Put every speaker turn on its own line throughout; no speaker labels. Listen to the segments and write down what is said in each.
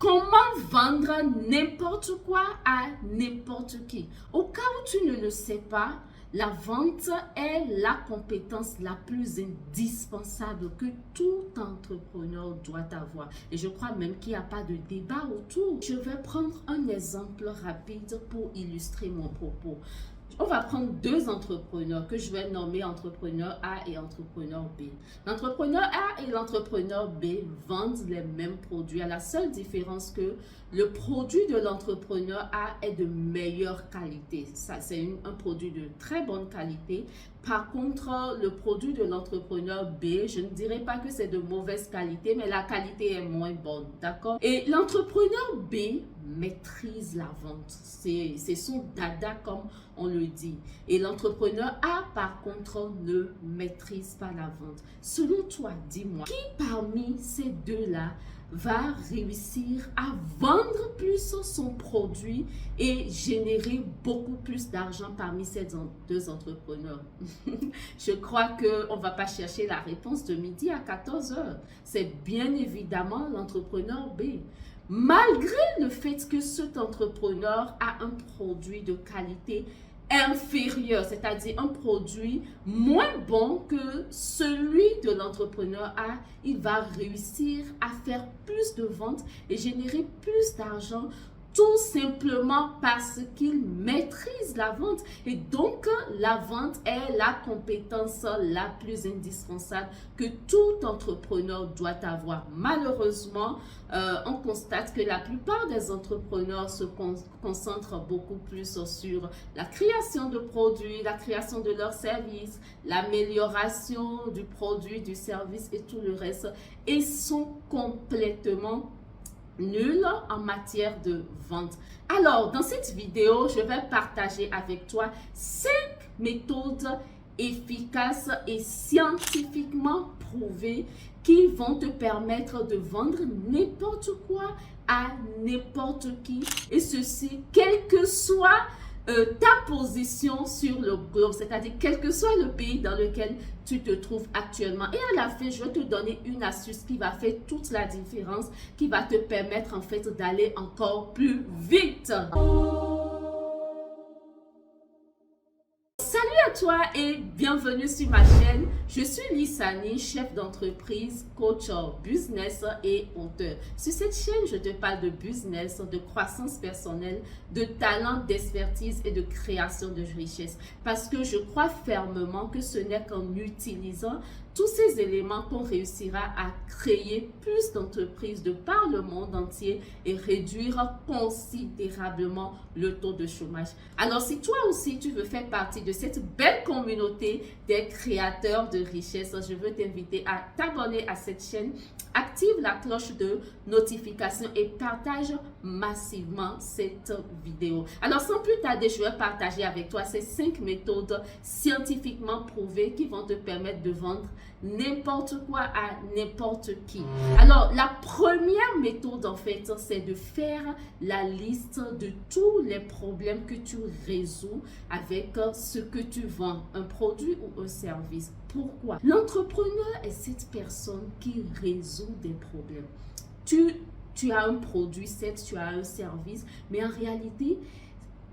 Comment vendre n'importe quoi à n'importe qui? Au cas où tu ne le sais pas, la vente est la compétence la plus indispensable que tout entrepreneur doit avoir. Et je crois même qu'il n'y a pas de débat autour. Je vais prendre un exemple rapide pour illustrer mon propos. On va prendre deux entrepreneurs que je vais nommer entrepreneur A et entrepreneur B. L'entrepreneur A et l'entrepreneur B vendent les mêmes produits, à la seule différence que le produit de l'entrepreneur A est de meilleure qualité. Ça, c'est un produit de très bonne qualité. Par contre, le produit de l'entrepreneur B, je ne dirais pas que c'est de mauvaise qualité, mais la qualité est moins bonne, d'accord? Et l'entrepreneur B maîtrise la vente. C'est son dada, comme on le dit. Et l'entrepreneur A, par contre, ne maîtrise pas la vente. Selon toi, dis-moi, qui parmi ces deux-là va réussir à vendre plus son produit et générer beaucoup plus d'argent parmi ces deux entrepreneurs? Je crois qu'on ne va pas chercher la réponse de midi à 14 heures. C'est bien évidemment l'entrepreneur B. Malgré le fait que cet entrepreneur a un produit de qualité inférieur, c'est-à-dire un produit moins bon que celui de l'entrepreneur A, il va réussir à faire plus de ventes et générer plus d'argent tout simplement parce qu'il maîtrise la vente. Et donc, la vente est la compétence la plus indispensable que tout entrepreneur doit avoir. Malheureusement, on constate que la plupart des entrepreneurs se concentrent beaucoup plus sur la création de produits, la création de leurs services, l'amélioration du produit, du service et tout le reste, et sont complètement nuls en matière de vente. Alors, dans cette vidéo, je vais partager avec toi 5 méthodes efficaces et scientifiquement prouvées qui vont te permettre de vendre n'importe quoi à n'importe qui, et ceci quel que soit ta position sur le globe, c'est-à-dire quel que soit le pays dans lequel tu te trouves actuellement. Et à la fin, je vais te donner une astuce qui va faire toute la différence, qui va te permettre en fait d'aller encore plus vite. Salut à toi et bienvenue sur ma chaîne. Je suis Lissani, chef d'entreprise, coach business et auteur. Sur cette chaîne, je te parle de business, de croissance personnelle, de talent, d'expertise et de création de richesse. Parce que je crois fermement que ce n'est qu'en utilisant tous ces éléments qu'on réussira à créer plus d'entreprises de par le monde entier et réduire considérablement le taux de chômage. Alors, si toi aussi tu veux faire partie de cette belle communauté des créateurs de richesse, je veux t'inviter à t'abonner à cette chaîne, active la cloche de notification et partage massivement cette vidéo. Alors, sans plus tarder, je vais partager avec toi ces 5 méthodes scientifiquement prouvées qui vont te permettre de vendre n'importe quoi à n'importe qui. Alors, la première méthode, en fait, c'est de faire la liste de tous les problèmes que tu résous avec ce que tu vends, un produit ou un service. Pourquoi? L'entrepreneur est cette personne qui résout des problèmes. Tu as un produit, certes, tu as un service, mais en réalité,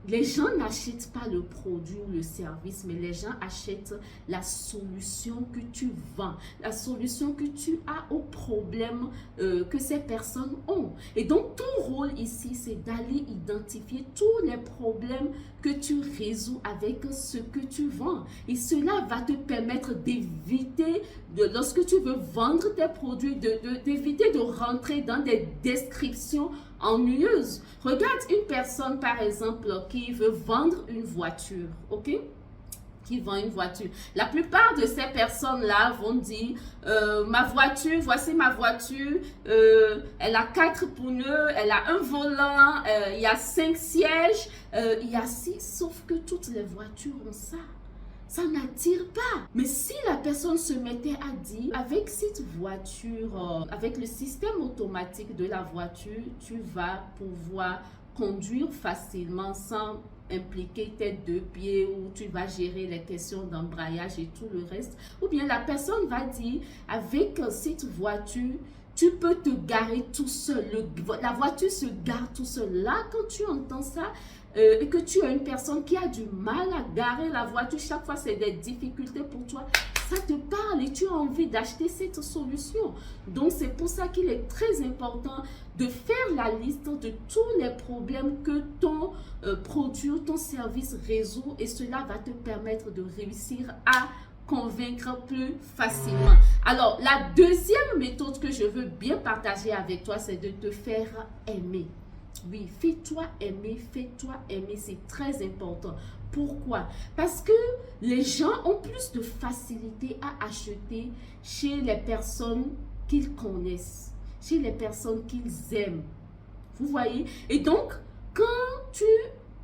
les gens n'achètent pas le produit ou le service, mais les gens achètent la solution que tu vends, la solution que tu as au problème que ces personnes ont. Et donc, ton rôle ici, c'est d'aller identifier tous les problèmes que tu résous avec ce que tu vends. Et cela va te permettre d'éviter, lorsque tu veux vendre tes produits, d'éviter de rentrer dans des descriptions ennuyeuse. Regarde une personne, par exemple, qui veut vendre une voiture, ok? Qui vend une voiture. La plupart de ces personnes-là vont dire, ma voiture, voici ma voiture, elle a 4 pneus, elle a un volant, il y a 5 sièges, il y a 6, sauf que toutes les voitures ont ça. Ça n'attire pas. Mais si la personne se mettait à dire, avec cette voiture, avec le système automatique de la voiture, tu vas pouvoir conduire facilement sans impliquer tes 2 pieds, ou tu vas gérer les questions d'embrayage et tout le reste. Ou bien la personne va dire, avec cette voiture, tu peux te garer tout seul. La voiture se gare tout seul. Là, quand tu entends ça, et que tu as une personne qui a du mal à garer la voiture, chaque fois c'est des difficultés pour toi, ça te parle et tu as envie d'acheter cette solution. Donc c'est pour ça qu'il est très important de faire la liste de tous les problèmes que ton produit ou ton service résout, et cela va te permettre de réussir à convaincre plus facilement. Alors, la deuxième méthode que je veux bien partager avec toi, c'est de te faire aimer. Oui, fais-toi aimer, c'est très important. Pourquoi? Parce que les gens ont plus de facilité à acheter chez les personnes qu'ils connaissent, chez les personnes qu'ils aiment. Vous voyez? Et donc, quand tu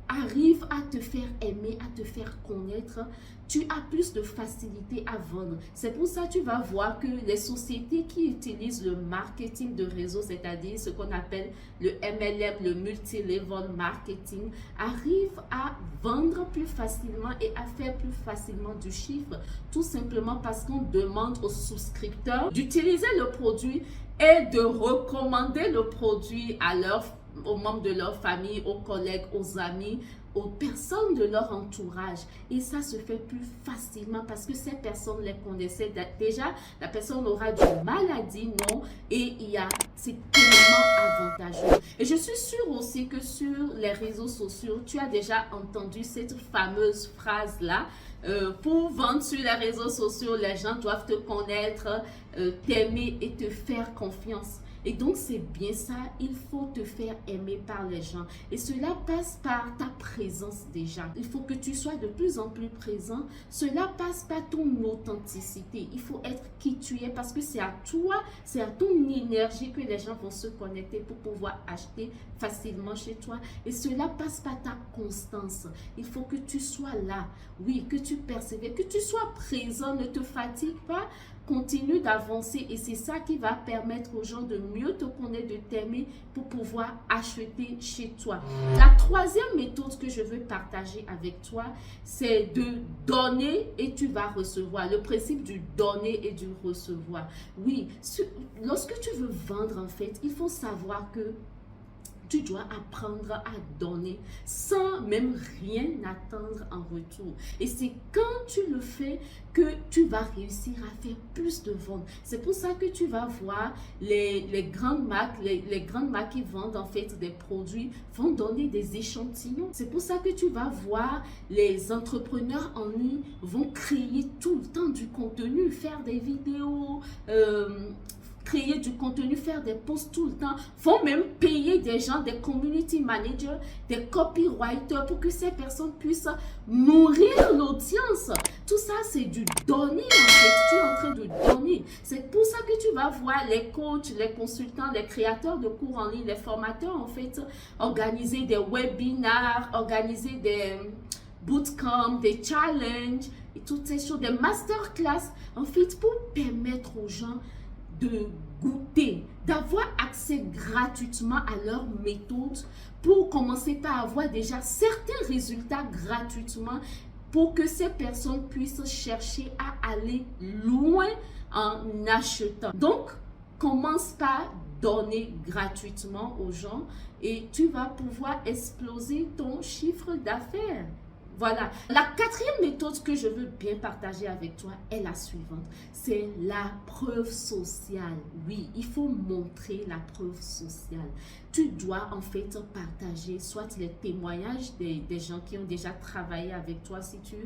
arrives à te faire aimer, à te faire connaître, tu as plus de facilité à vendre. C'est pour ça que tu vas voir que les sociétés qui utilisent le marketing de réseau, c'est-à-dire ce qu'on appelle le MLM, le multi-level marketing, arrivent à vendre plus facilement et à faire plus facilement du chiffre, tout simplement parce qu'on demande aux souscripteurs d'utiliser le produit et de recommander le produit aux membres de leur famille, aux collègues, aux amis, aux personnes de leur entourage. Et ça se fait plus facilement parce que ces personnes les connaissaient déjà. La personne aura du mal à dire non et c'est tellement avantageux. Et je suis sûre aussi que sur les réseaux sociaux, tu as déjà entendu cette fameuse phrase-là. Pour vendre sur les réseaux sociaux, les gens doivent te connaître, t'aimer et te faire confiance. Et donc, c'est bien ça, il faut te faire aimer par les gens. Et cela passe par ta présence déjà. Il faut que tu sois de plus en plus présent. Cela passe par ton authenticité. Il faut être qui tu es parce que c'est à toi, c'est à ton énergie que les gens vont se connecter pour pouvoir acheter facilement chez toi. Et cela passe par ta constance. Il faut que tu sois là. Oui, que tu persévères, que tu sois présent, ne te fatigue pas. Continue d'avancer et c'est ça qui va permettre aux gens de mieux te connaître, de t'aimer pour pouvoir acheter chez toi. La troisième méthode que je veux partager avec toi, c'est de donner et tu vas recevoir. Le principe du donner et du recevoir. Oui, lorsque tu veux vendre en fait, il faut savoir que tu dois apprendre à donner sans même rien attendre en retour. Et c'est quand tu le fais que tu vas réussir à faire plus de ventes. C'est pour ça que tu vas voir les grandes marques, les grandes marques qui vendent en fait des produits vont donner des échantillons. C'est pour ça que tu vas voir les entrepreneurs en ligne vont créer tout le temps du contenu, faire des vidéos, créer du contenu, faire des posts tout le temps, vont même payer des gens, des community managers, des copywriters pour que ces personnes puissent nourrir l'audience. Tout ça, c'est du donner en fait. Tu es en train de donner. C'est pour ça que tu vas voir les coachs, les consultants, les créateurs de cours en ligne, les formateurs en fait, organiser des webinars, organiser des bootcamps, des challenges et toutes ces choses, des masterclass en fait pour permettre aux gens de goûter, d'avoir accès gratuitement à leur méthode pour commencer par avoir déjà certains résultats gratuitement pour que ces personnes puissent chercher à aller loin en achetant. Donc, commence par donner gratuitement aux gens et tu vas pouvoir exploser ton chiffre d'affaires. Voilà. La quatrième méthode que je veux bien partager avec toi est la suivante. C'est la preuve sociale. Oui, il faut montrer la preuve sociale. Tu dois en fait partager soit les témoignages des gens qui ont déjà travaillé avec toi si tu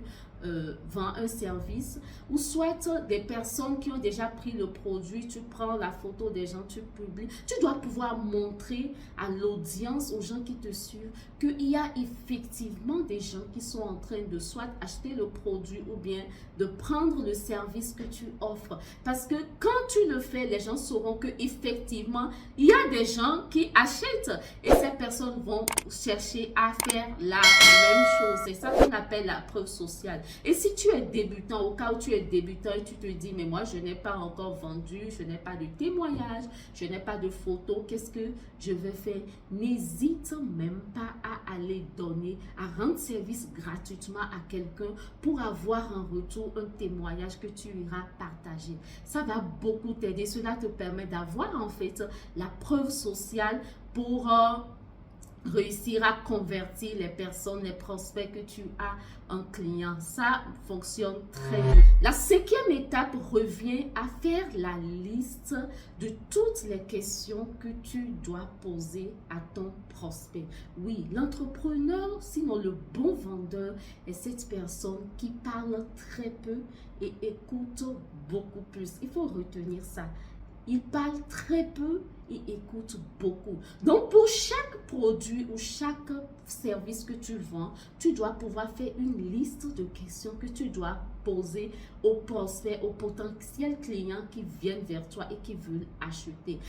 vends un service, ou soit des personnes qui ont déjà pris le produit, tu prends la photo des gens, tu publies. Tu dois pouvoir montrer à l'audience, aux gens qui te suivent, qu'il y a effectivement des gens qui sont en train de soit acheter le produit ou bien de prendre le service que tu offres. Parce que quand tu le fais, les gens sauront que effectivement il y a des gens qui achètent et ces personnes vont chercher à faire la même chose. C'est ça qu'on appelle la preuve sociale. Et si tu es débutant, au cas où tu es débutant et tu te dis, mais moi, je n'ai pas encore vendu, je n'ai pas de témoignage, je n'ai pas de photos, qu'est-ce que je vais faire? N'hésite même pas à aller donner, à rendre service gratuitement à quelqu'un pour avoir en retour un témoignage que tu iras partager. Ça va beaucoup t'aider. Cela te permet d'avoir en fait la preuve sociale pour réussir à convertir les personnes, les prospects que tu as en client. Ça fonctionne très bien. La cinquième étape revient à faire la liste de toutes les questions que tu dois poser à ton prospect. Oui, l'entrepreneur, sinon le bon vendeur, est cette personne qui parle très peu et écoute beaucoup plus. Il faut retenir ça. Il parle très peu et écoute beaucoup. Donc, pour chaque produit ou chaque service que tu vends, tu dois pouvoir faire une liste de questions que tu dois poser aux prospects, aux potentiels clients qui viennent vers toi et qui veulent acheter.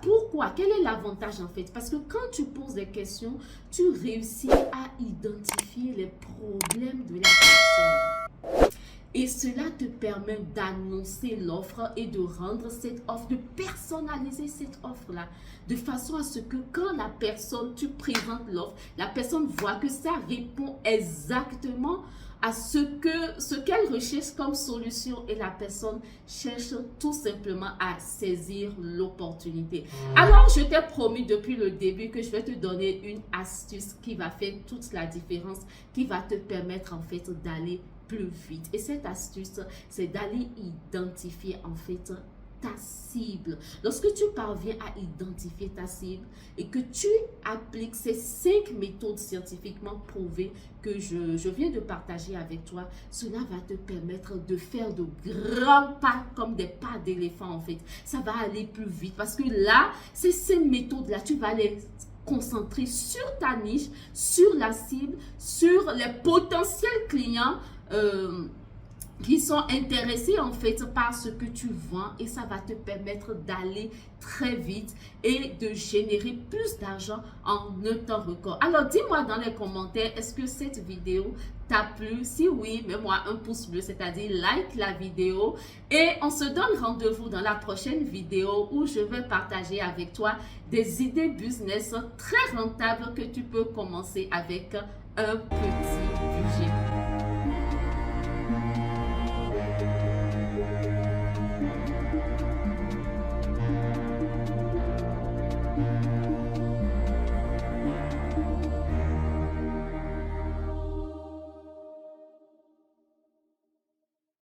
Pourquoi? Quel est l'avantage en fait? Parce que quand tu poses des questions, tu réussis à identifier les problèmes de la personne. Et cela te permet d'annoncer l'offre et de rendre cette offre, de personnaliser cette offre-là, de façon à ce que quand la personne, tu présentes l'offre, la personne voit que ça répond exactement à ce qu'elle recherche comme solution et la personne cherche tout simplement à saisir l'opportunité. Alors, je t'ai promis depuis le début que je vais te donner une astuce qui va faire toute la différence, qui va te permettre en fait d'aller plus vite. Et cette astuce, c'est d'aller identifier en fait ta cible. Lorsque tu parviens à identifier ta cible et que tu appliques ces 5 méthodes scientifiquement prouvées que je viens de partager avec toi, cela va te permettre de faire de grands pas comme des pas d'éléphant en fait. Ça va aller plus vite parce que là, ces méthodes-là, tu vas les concentrer sur ta niche, sur la cible, sur les potentiels clients qui sont intéressés en fait par ce que tu vends et ça va te permettre d'aller très vite et de générer plus d'argent en un temps record. Alors dis-moi dans les commentaires, est-ce que cette vidéo t'a plu? Si oui, mets-moi un pouce bleu, c'est-à-dire like la vidéo et on se donne rendez-vous dans la prochaine vidéo où je vais partager avec toi des idées business très rentables que tu peux commencer avec un petit budget.